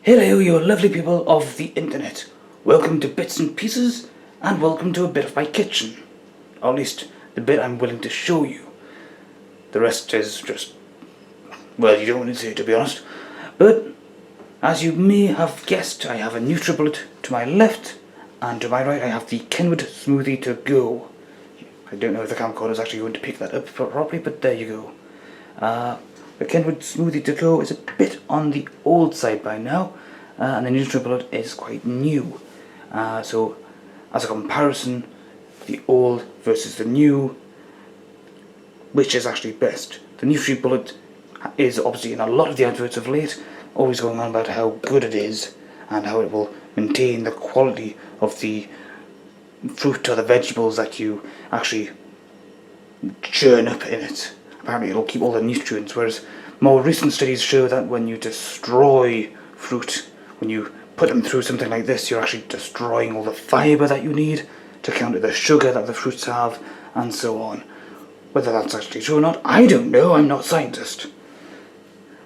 Hello, you lovely people of the internet. Welcome to Bits and Pieces, and welcome to a bit of my kitchen. Or at least, the bit I'm willing to show you. The rest is just, well, you don't want to see it, to be honest. But, as you may have guessed, I have a Nutribullet to my left, and to my right I have the Kenwood Smoothie2Go. I don't know if the camcorder is actually going to pick that up properly, but there you go. The Kenwood Smoothie2Go is a bit on the old side by now, and the Nutribullet is quite new. So, as a comparison, the old versus the new, which is actually best? The Nutribullet is obviously in a lot of the adverts of late, always going on about how good it is, and how it will maintain the quality of the fruit or the vegetables that you actually churn up in it. Apparently it'll keep all the nutrients, whereas more recent studies show that when you destroy fruit, when you put them through something like this, you're actually destroying all the fibre that you need to counter the sugar that the fruits have, and so on. Whether that's actually true or not, I don't know, I'm not a scientist.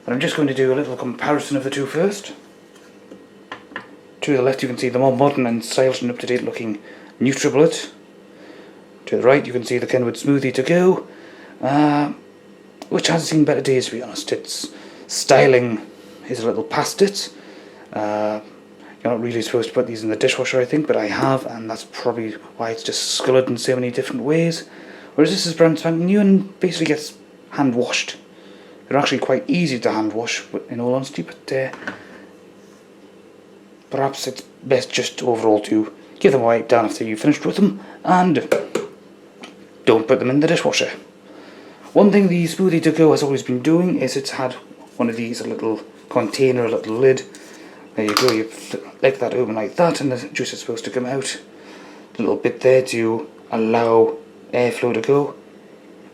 But I'm just going to do a little comparison of the two first. To the left you can see the more modern and stylish and up-to-date looking Nutribullet. To the right you can see the Kenwood Smoothie2Go, which has seen better days, to be honest. Its styling is a little past it. You're not really supposed to put these in the dishwasher, I think, but I have, and that's probably why it's just scoloured in so many different ways. Whereas this is brand spanking new and basically gets hand washed. They're actually quite easy to hand wash, in all honesty, but perhaps it's best just overall to give them a wipe down after you've finished with them, and don't put them in the dishwasher. One thing the Smoothie2Go has always been doing is it's had one of these, a little container, a little lid. There you go, you flick that open like that and the juice is supposed to come out. A little bit there to allow airflow to go.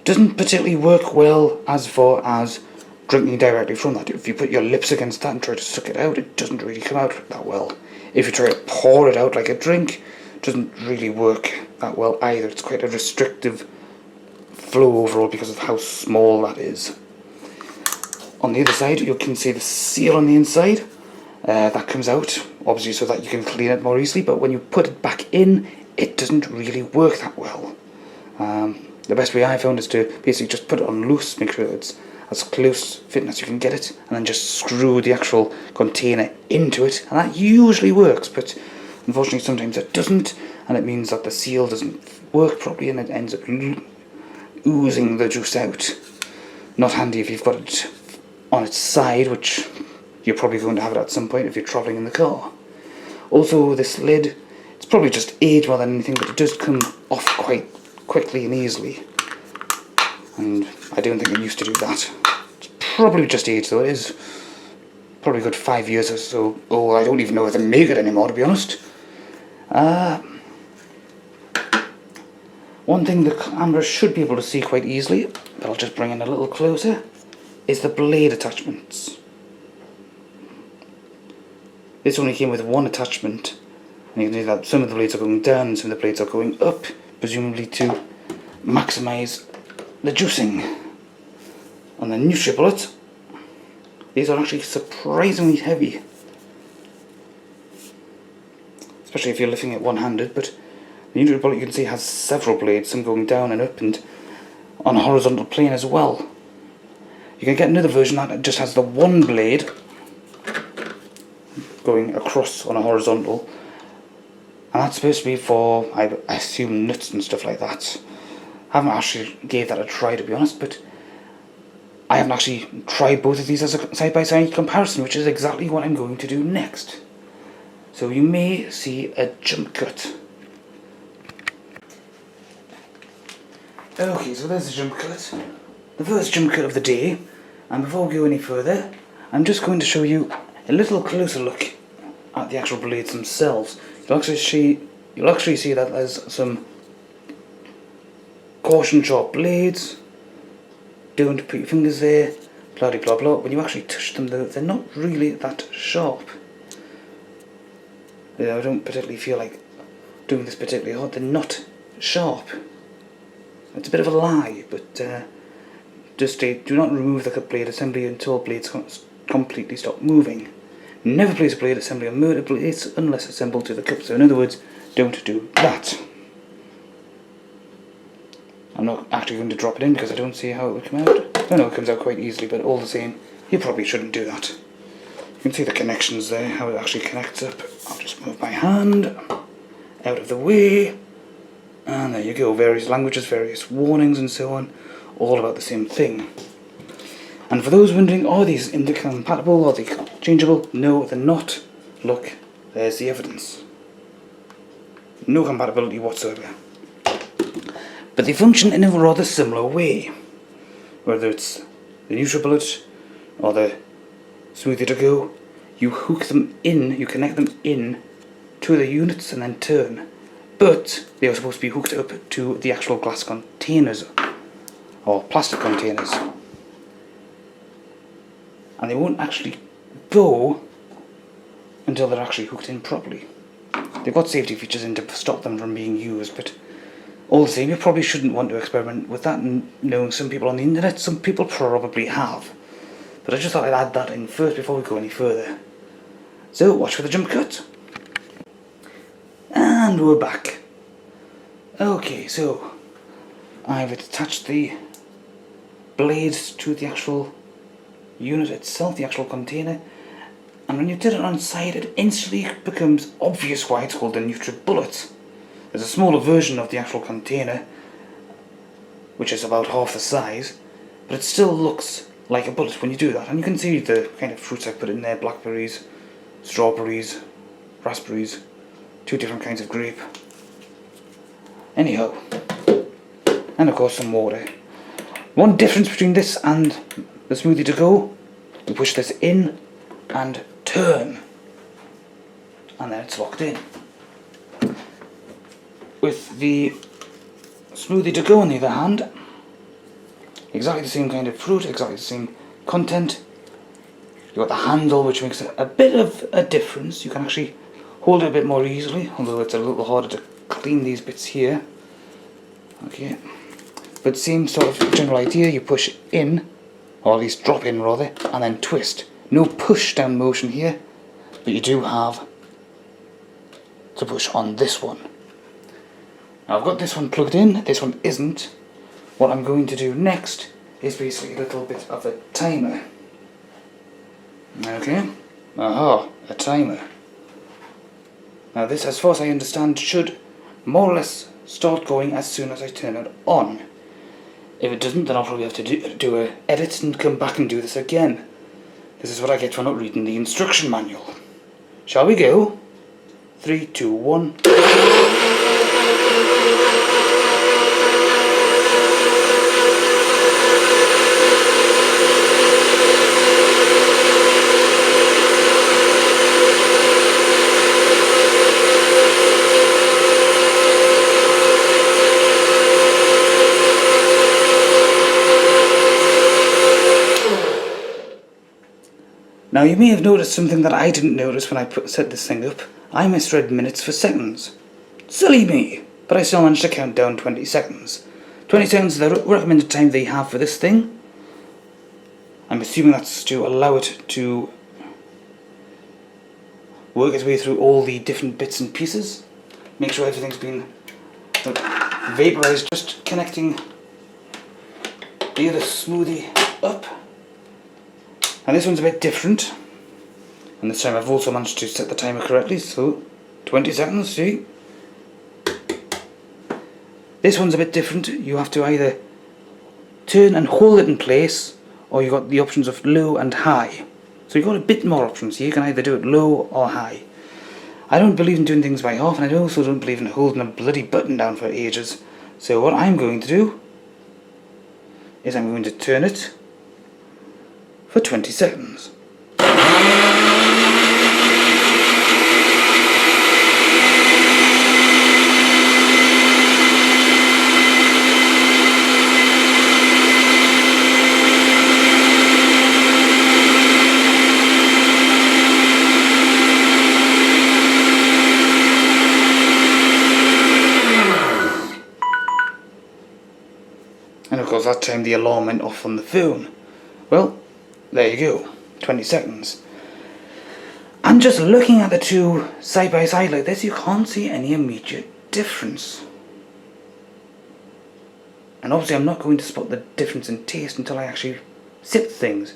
Doesn't particularly work well as far as drinking directly from that. If you put your lips against that and try to suck it out, it doesn't really come out that well. If you try to pour it out like a drink, it doesn't really work that well either. It's quite a restrictive flow overall because of how small that is. On the other side you can see the seal on the inside. That comes out, obviously, so that you can clean it more easily, but when you put it back in, it doesn't really work that well. The best way I found is to basically just put it on loose, make sure it's as close fitting as you can get it, and then just screw the actual container into it, and that usually works, but unfortunately sometimes it doesn't, and it means that the seal doesn't work properly and it ends up oozing the juice out. Not handy if you've got it on its side, which you're probably going to have it at some point if you're travelling in the car. Also, this lid, it's probably just age more than anything, but it does come off quite quickly and easily, and I don't think it used to do that. It's probably just age though. It is probably a good 5 years or so old. I don't even know if they make it anymore, to be honest. One thing the camera should be able to see quite easily, but I'll just bring in a little closer, is the blade attachments. This only came with one attachment, and you can see that some of the blades are going down and some of the blades are going up, presumably to maximise the juicing. On the Nutribullet, these are actually surprisingly heavy, especially if you're lifting it one-handed, but the Nutribullet you can see has several blades, some going down and up and on a horizontal plane as well. You can get another version that just has the one blade going across on a horizontal, and that's supposed to be for, I assume, nuts and stuff like that. I haven't actually gave that a try, to be honest, but I haven't actually tried both of these as a side-by-side comparison, which is exactly what I'm going to do next. So you may see a jump cut. Okay, so there's the jump cut. The first jump cut of the day, and before we go any further, I'm just going to show you a little closer look at the actual blades themselves. You'll actually see that there's some caution sharp blades. Don't put your fingers there, blah blah blah. When you actually touch them though, they're not really that sharp. I don't particularly feel like doing this particularly hard. They're not sharp. It's a bit of a lie, but just do not remove the blade assembly until blades completely stop moving. Never place a blade assembly on motor plates unless assembled to the cup. So in other words, don't do that. I'm not actually going to drop it in because I don't see how it would come out. I know it comes out quite easily, but all the same, you probably shouldn't do that. You can see the connections there, how it actually connects up. I'll just move my hand out of the way. And there you go, various languages, various warnings and so on, all about the same thing. And for those wondering, are these incompatible, are they changeable? No, they're not. Look, there's the evidence. No compatibility whatsoever. But they function in a rather similar way. Whether it's the Nutribullet or the Smoothie2Go, you hook them in, you connect them in to the units and then turn. But they are supposed to be hooked up to the actual glass containers or plastic containers. And they won't actually go until they're actually hooked in properly. They've got safety features in to stop them from being used, but all the same, you probably shouldn't want to experiment with that, and knowing some people on the internet, some people probably have. But I just thought I'd add that in first before we go any further. So, watch for the jump cut. And we're back. Okay, so I've attached the blades to the actual unit itself, the actual container, and when you turn it on its side, it instantly becomes obvious why it's called the Nutribullet. There's a smaller version of the actual container, which is about half the size, but it still looks like a bullet when you do that. And you can see the kind of fruits I put in there: blackberries, strawberries, raspberries, 2 different kinds of grape. Anyhow, and of course some water. One difference between this and the Smoothie2Go, you push this in and turn, and then it's locked in. With the Smoothie2Go on the other hand, exactly the same kind of fruit, exactly the same content. You've got the handle, which makes a bit of a difference. You can actually hold it a bit more easily, although it's a little harder to clean these bits here. Okay, but same sort of general idea. You push in, or at least drop in rather, and then twist. No push down motion here, but you do have to push on this one. Now I've got this one plugged in, this one isn't. What I'm going to do next is basically a little bit of a timer. Okay, aha, a timer. Now this, as far as I understand, should more or less start going as soon as I turn it on. If it doesn't, then I'll probably have to do a edit and come back and do this again. This is what I get for not reading the instruction manual. Shall we go? 3, 2, 1. Now you may have noticed something that I didn't notice when I set this thing up. I misread minutes for seconds. Silly me! But I still managed to count down 20 seconds. 20 seconds is the recommended time they have for this thing. I'm assuming that's to allow it to work its way through all the different bits and pieces. Make sure everything's been vaporized, just connecting the other smoothie up. And this one's a bit different, and this time I've also managed to set the timer correctly, so 20 seconds, see? This one's a bit different. You have to either turn and hold it in place, or you've got the options of low and high. So you've got a bit more options here. You can either do it low or high. I don't believe in doing things by half, and I also don't believe in holding a bloody button down for ages. So what I'm going to do is I'm going to turn it for 20 seconds. And of course that time the alarm went off on the phone. Well, there you go, 20 seconds. And just looking at the two side by side like this, you can't see any immediate difference. And obviously I'm not going to spot the difference in taste until I actually sip things.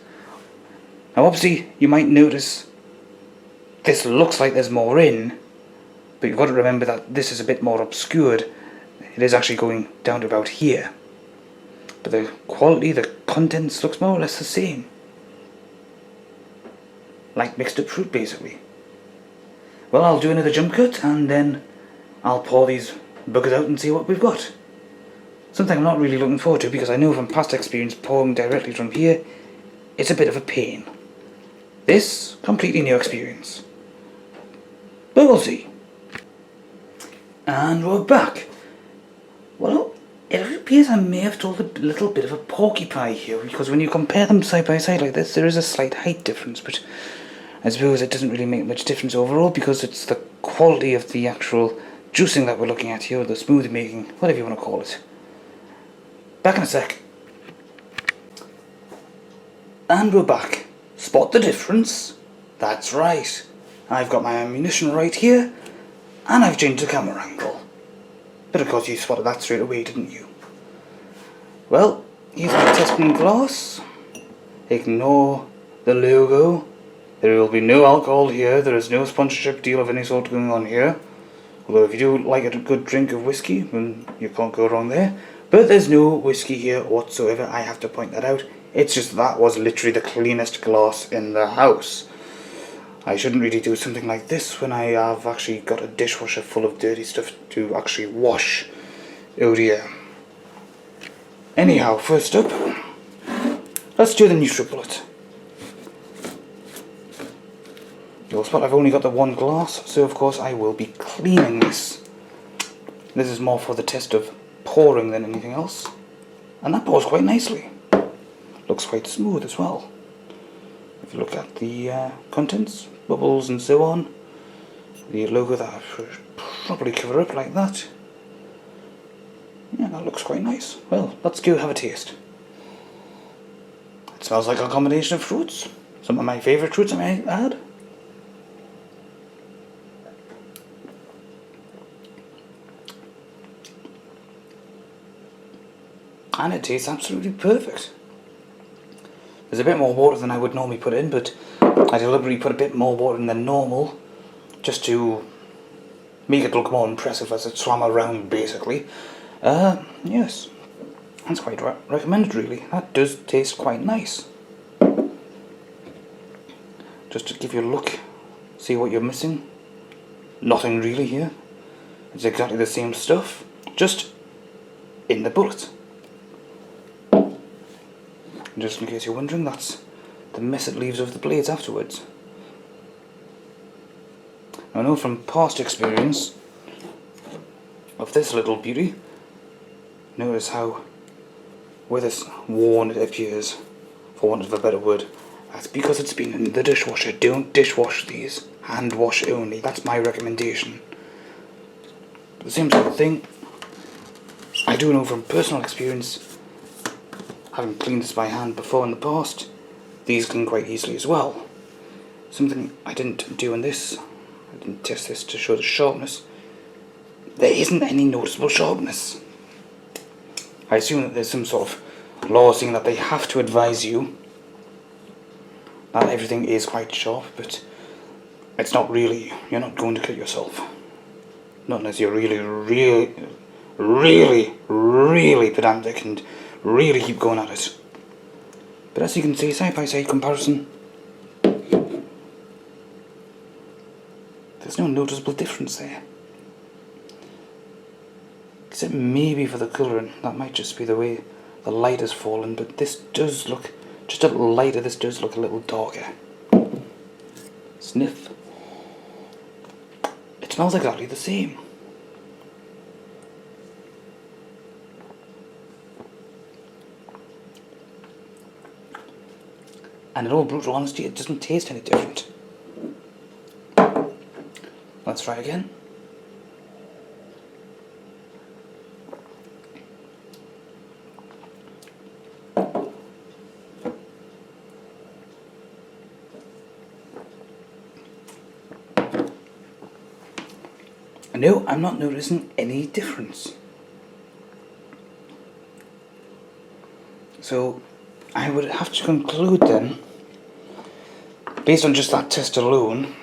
Now obviously you might notice this looks like there's more in, but you've got to remember that this is a bit more obscured. It is actually going down to about here. But the quality, the contents looks more or less the same. Like mixed up fruit basically. Well, I'll do another jump cut and then I'll pour these buggers out and see what we've got. Something I'm not really looking forward to because I know from past experience pouring directly from here, it's a bit of a pain. This, completely new experience. But we'll see. And we're back. Well, it appears I may have told a little bit of a porcupine here because when you compare them side by side like this, there is a slight height difference, but I suppose it doesn't really make much difference overall because it's the quality of the actual juicing that we're looking at here, the smoothie making, whatever you want to call it. Back in a sec. And we're back. Spot the difference? That's right. I've got my ammunition right here, and I've changed the camera angle. But of course you spotted that straight away, didn't you? Well, here's my testing glass. Ignore the logo. There will be no alcohol here. There is no sponsorship deal of any sort going on here. Although if you do like a good drink of whiskey, then you can't go wrong there. But there's no whiskey here whatsoever, I have to point that out. It's just that was literally the cleanest glass in the house. I shouldn't really do something like this when I have actually got a dishwasher full of dirty stuff to actually wash. Oh dear. Anyhow, first up, let's do the Nutribullet. You'll spot I've only got the one glass, so of course I will be cleaning this. This is more for the test of pouring than anything else. And that pours quite nicely. Looks quite smooth as well. If you look at the contents, bubbles and so on, the logo that I should probably cover up like that. Yeah, that looks quite nice. Well, let's go have a taste. It smells like a combination of fruits. Some of my favourite fruits I may add. And it tastes absolutely perfect. There's a bit more water than I would normally put in, but I deliberately put a bit more water in than normal just to make it look more impressive as it swam around basically. Yes, that's quite recommended really. That does taste quite nice. Just to give you a look, see what you're missing. Nothing really here. It's exactly the same stuff, just in the bullet. Just in case you're wondering, that's the mess it leaves of the blades afterwards. I know from past experience of this little beauty, notice how where this worn it appears, for want of a better word. That's because it's been in the dishwasher. Don't dishwash these. Hand wash only. That's my recommendation. The same sort of thing, I do know from personal experience, having cleaned this by hand before in the past, these clean quite easily as well. Something I didn't do in this, I didn't test this to show the sharpness. There isn't any noticeable sharpness. I assume that there's some sort of law saying that they have to advise you that everything is quite sharp, but it's not really. You're not going to cut yourself. Not unless you're really pedantic and really keep going at it. But as you can see, side by side comparison, there's no noticeable difference there. Except maybe for the colouring, that might just be the way the light has fallen, but this does look just a little lighter, this does look a little darker. Sniff. It smells exactly the same. And in all brutal honesty, it doesn't taste any different. Let's try again. No, I'm not noticing any difference. So, I would have to conclude then, based on just that test alone,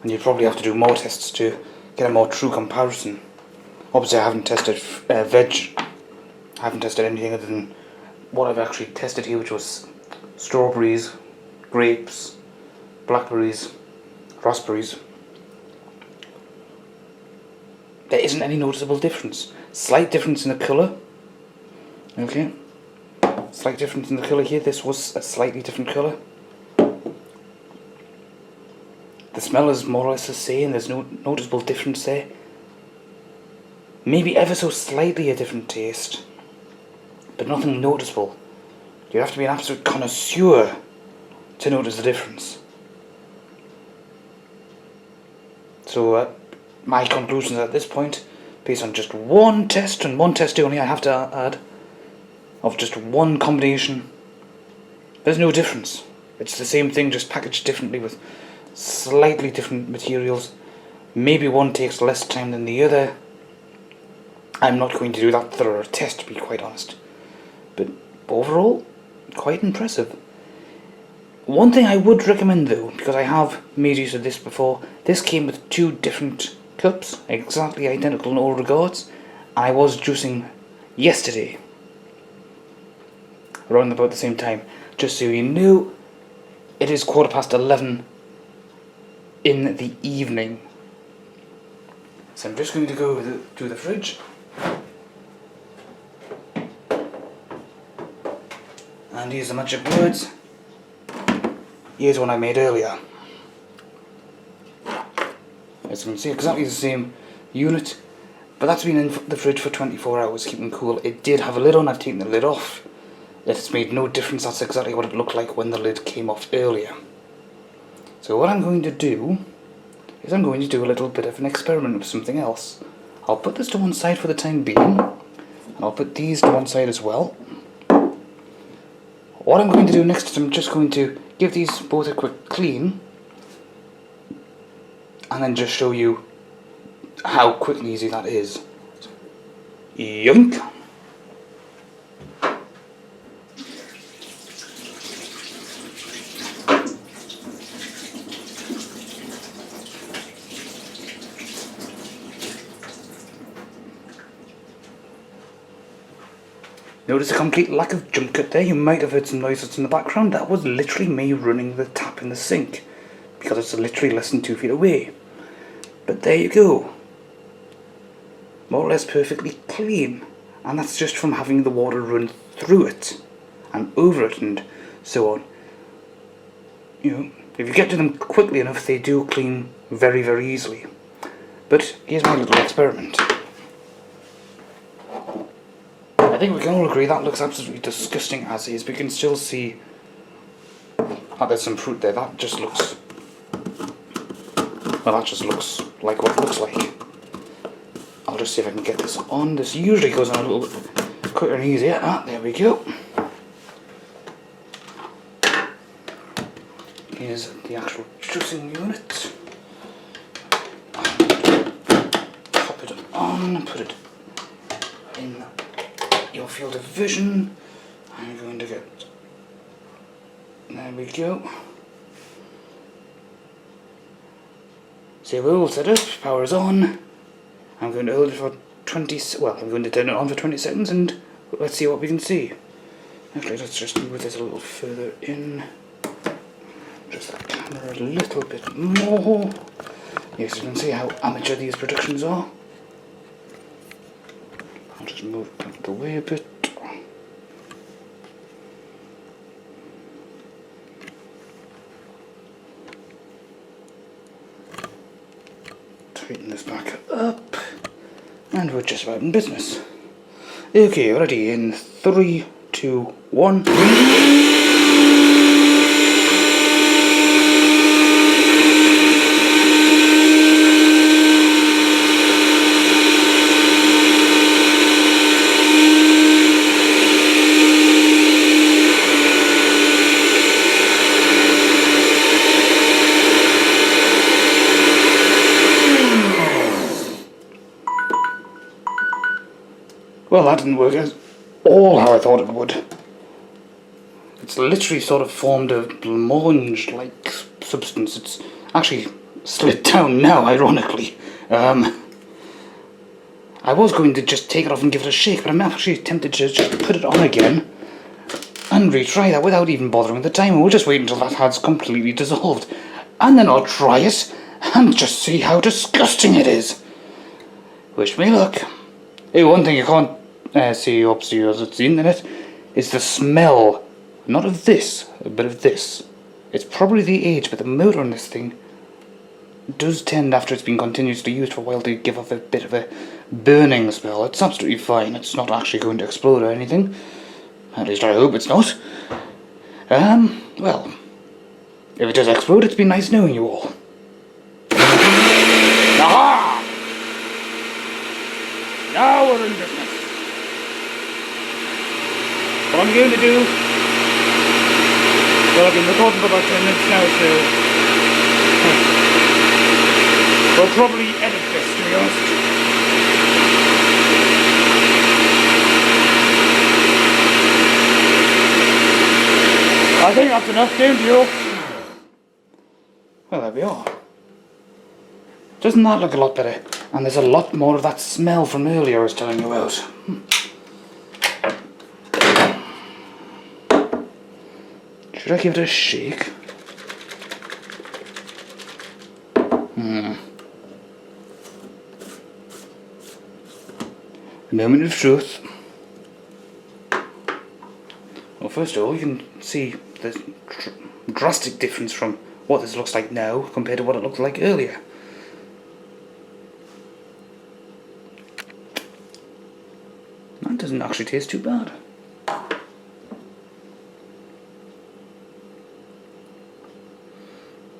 and you'd probably have to do more tests to get a more true comparison. Obviously I haven't tested veg, I haven't tested anything other than what I've actually tested here, which was strawberries, grapes, blackberries, raspberries. There isn't any noticeable difference. Slight difference in the colour. Okay. Slight difference in the colour here. This was a slightly different colour. The smell is more or less the same. There's no noticeable difference there. Maybe ever so slightly a different taste, but nothing noticeable. You have to be an absolute connoisseur to notice the difference. So my conclusions at this point, based on just one test, and one test only I have to add, of just one combination, there's no difference. It's the same thing, just packaged differently with slightly different materials. Maybe one takes less time than the other. I'm not going to do that thorough test, to be quite honest. But overall, quite impressive. One thing I would recommend though, because I have made use of this before, this came with 2 different cups, exactly identical in all regards. I was juicing yesterday, around about the same time. Just so you know, it is 11:15 in the evening. So I'm just going to go to the fridge and use the magic words. Here's one I made earlier. As you can see, exactly the same unit, but that's been in the fridge for 24 hours, keeping cool. It did have a lid on, I've taken the lid off. It's made no difference, that's exactly what it looked like when the lid came off earlier. So what I'm going to do is I'm going to do a little bit of an experiment with something else. I'll put this to one side for the time being, and I'll put these to one side as well. What I'm going to do next is I'm just going to give these both a quick clean, and then just show you how quick and easy that is. Yoink! Notice a complete lack of jump cut there. You might have heard some noises in the background. That was literally me running the tap in the sink, because it's literally less than 2 feet away. But there you go. More or less perfectly clean. And that's just from having the water run through it and over it and so on. You know, if you get to them quickly enough, they do clean very, very easily. But here's my little experiment. I think we can all agree that looks absolutely disgusting as is. We can still see there's some fruit there. That just looks, well, that just looks like what it looks like. I'll just see if I can get this on. This usually goes on a little bit quicker and easier. There we go. Here's the actual juicing unit. Pop it on, put it in your field of vision. I'm going to get, there we go. So we're all set up, power is on. I'm going to hold it for 20, well, I'm going to turn it on for 20 seconds and let's see what we can see. Okay, let's just move this a little further in. Just the camera a little bit more. Yes, you can see how amateur these productions are. I'll just move it out of the way a bit. Tighten this back up. And we're just about in business. Okay, ready in 3, 2, 1. Well, that didn't work at all how I thought it would. It's literally sort of formed a blancmange-like substance. It's actually slid down now, ironically. I was going to just take it off and give it a shake, but I'm actually tempted to just put it on again and retry that without even bothering with the timer. We'll just wait until that has completely dissolved, and then I'll try it and just see how disgusting it is. Wish me luck. Hey, one thing you can't see upstairs, it's the internet, is the smell. Not of this, but of this. It's probably the age, but the motor on this thing does tend, after it's been continuously used for a while, to give off a bit of a burning smell. It's absolutely fine. It's not actually going to explode or anything. At least I hope it's not. Well, if it does explode, it's been nice knowing you all. Aha! Now we're in business. What I'm going to do, well, I've been recording for about 10 minutes now, so we'll probably edit this, to be honest. I think that's enough, don't you? Well, there we are. Doesn't that look a lot better? And there's a lot more of that smell from earlier I was telling you about. Should I give it a shake? Moment of truth. Well, first of all, you can see the drastic difference from what this looks like now compared to what it looked like earlier. That doesn't actually taste too bad.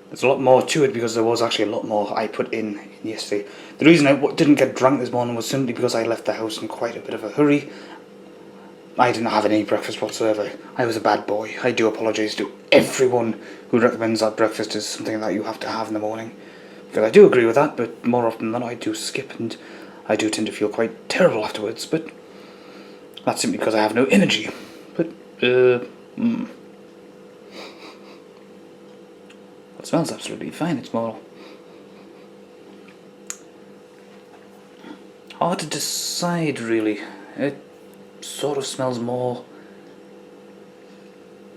There's a lot more to it because there was actually a lot more I put in yesterday. The reason I didn't get drunk this morning was simply because I left the house in quite a bit of a hurry. I didn't have any breakfast whatsoever. I was a bad boy. I do apologise to everyone who recommends that breakfast is something that you have to have in the morning. Because I do agree with that, but more often than not I do skip, and I do tend to feel quite terrible afterwards, but that's simply because I have no energy. But, It smells absolutely fine. It's more hard to decide, really. It sort of smells more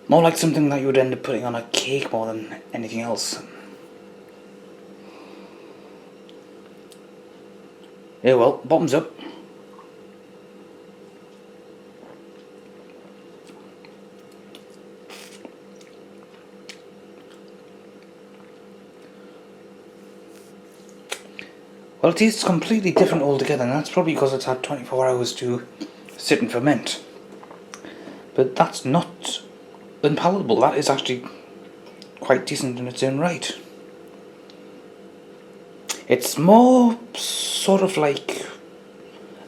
like something that you would end up putting on a cake more than anything else. Yeah, well, bottoms up. Well, it tastes completely different altogether, and that's probably because it's had 24 hours to sit and ferment. But that's not unpalatable. That is actually quite decent in its own right. It's more sort of like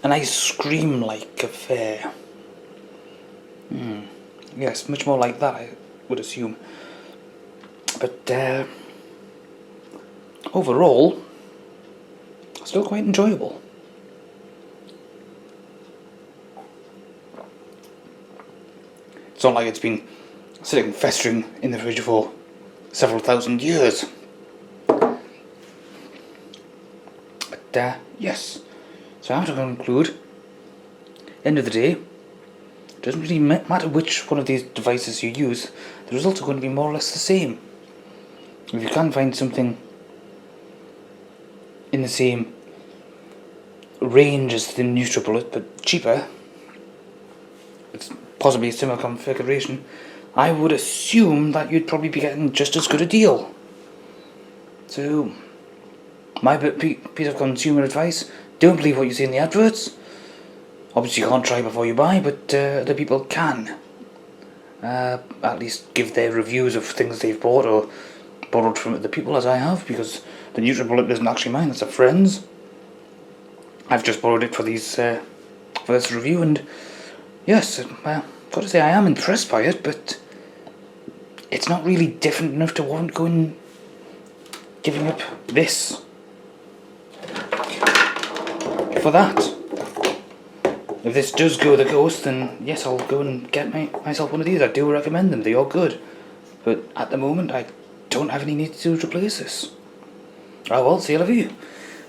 an ice cream-like affair. Yes, much more like that, I would assume. But overall, still quite enjoyable. It's not like it's been sitting festering in the fridge for several thousand years. But yes, so I have to conclude, end of the day, it doesn't really matter which one of these devices you use, the results are going to be more or less the same. If you can find something in the same range as the Nutribullet but cheaper, it's possibly a similar configuration, I would assume that you'd probably be getting just as good a deal. So my piece of consumer advice, don't believe what you see in the adverts. Obviously you can't try before you buy, but other people can at least give their reviews of things they've bought or borrowed from other people, as I have, because the Nutribullet isn't actually mine, it's a friend's. I've just borrowed it for these for this review, and yes, well, got to say I am impressed by it, but it's not really different enough to warrant giving up this for that. if this does go the ghost, then yes, I'll go and get myself one of these. I do recommend them, they are good. But at the moment, I don't have any need to replace this. Oh well, c'est la vie.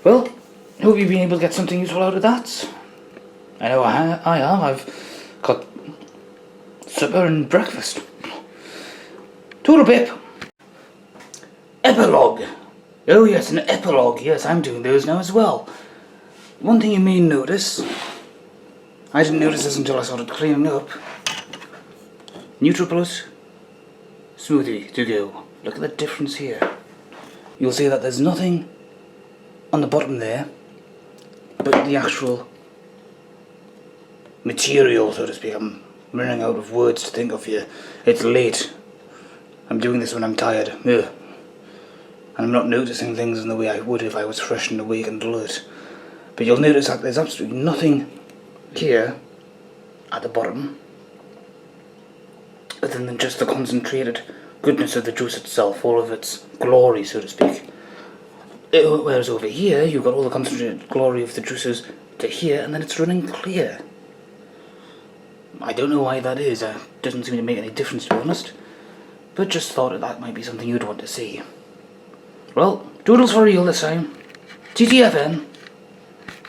Well, hope you've been able to get something useful out of that. I know I have. I've got supper and breakfast. Toodle pip. Epilogue. Oh yes, an epilogue. Yes, I'm doing those now as well. One thing you may notice, I didn't notice this until I started cleaning up. Nutribullet Smoothie2Go. Look at the difference here. You'll see that there's nothing on the bottom there, but the actual material, so to speak. I'm running out of words to think of here. It's late. I'm doing this when I'm tired. Ugh. And I'm not noticing things in the way I would if I was fresh and awake and alert. But you'll notice that there's absolutely nothing here at the bottom other than just the concentrated goodness of the juice itself, all of its glory, so to speak. Whereas over here, you've got all the concentrated glory of the juices to here, and then it's running clear. I don't know why that is. It doesn't seem to make any difference, to be honest. But just thought that might be something you'd want to see. Well, doodles for real this time. TTFN.